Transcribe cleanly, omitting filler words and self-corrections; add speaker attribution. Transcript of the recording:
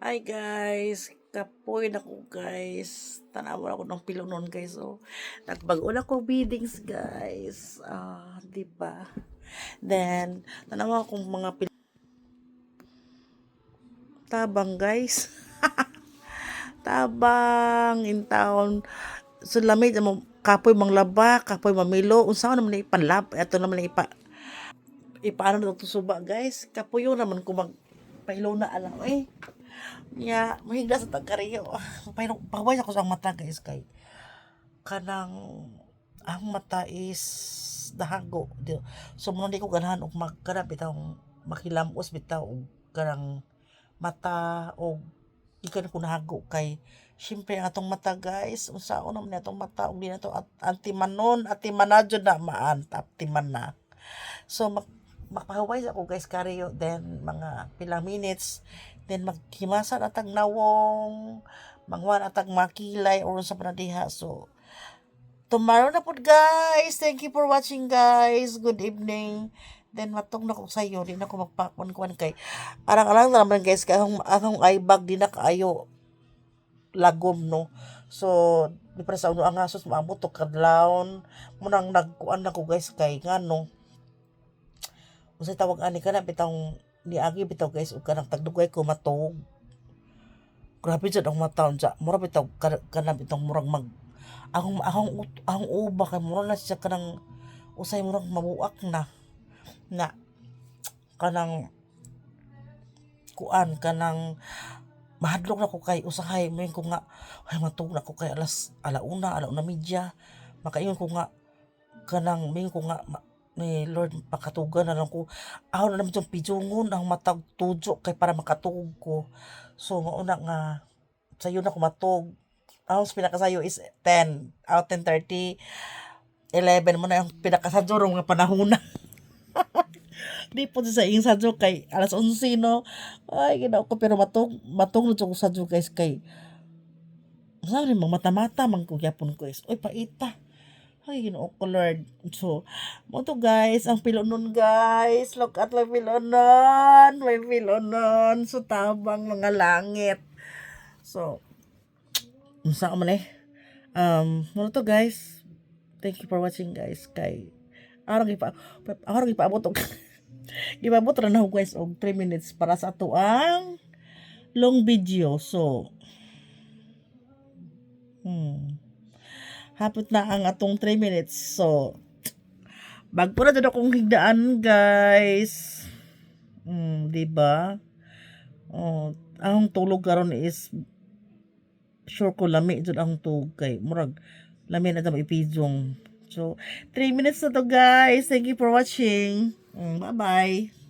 Speaker 1: Hi guys, kapoy na ko guys. Tanawa ako ng pilong noon guys. So, nagbago na ko biddings guys. Di ba? Then, tanawa akong mga tabang guys. Tabang in town. So, lamig mo kapoy manglaba, kapoy mamilo. Unsa naman na ipanlab? Ito naman na ipaano na ito suba guys. Kapoy yun naman ko magpailaw na alam. Mahigda sa tagkariyo. Pero pagway ako sa mata guys kay kanang ang mata is dahago. So mo di ko ganahan og magkanap bitaw makilamos bitaw og kanang mata og ikan ko nahago kay syempre ang atong mata guys unsaon naman atong mata og di na to antimanon at timanadyo na maan timan na. So magpahaway ako guys kariyo then mga pilang minutes then maghimasan atag nawong mangwan atag makilay or sa panadiha. So tomorrow na pod guys. Thank you for watching guys. Good evening. Then matong na ko sayo, di na ko magpakon-kuan kay arang-arang na naman guys kay akong eyebag di na kaayo lagom no. So di para sa uno ang asos maabot to kadlawon mo nang nagkuan na ko guys kay ngano unsay tawag ani kana bitang niagi bitaw guys ug kanang tagdugay ko matog. Grabe jud ang mataon sa mura bitaw kana bitong murag mag akong uba kay mura na siya kanang usay murag mabuak na kanang kuan kanang mahadlok na ko kay usahay mo ko nga ay matug na ko kay alauna media makaingon ko nga kanang mingon ko nga ni Lord pakatugan na lang ko aw na naman yung pijungon ang matag tujo kay para makatug ko. So mauna nga sayo na ko matug ang pinakasayo is 10 out 10:30 11 mo na yung pinakasadyo nga panahon na. Di po sa ing sadyo kay alas 11 no. Ay ginaw ko pero matug na ko sadyo guys kay sabi mga mata-mata man ko gyapon ko is oy paita. Ay, Ginoo ko Lord. So, mo to guys, ang pilonon guys. Look at my pilonon. My pilonon. So, tabang mga langit. So, unsa ka man eh. Mo to guys. Thank you for watching guys. Kay, arang ipaabot og ipabot ra na ako guys og 3 minutes para sa ato ang long video. So, hapot na ang atong 3 minutes. So, bagpo na dito akong higdaan, guys. Di ba? Oh, ang tulog karon is sure ko lami jud ang tug kay murag lami na ta ipijong. So, 3 minutes na to, guys. Thank you for watching. Bye-bye.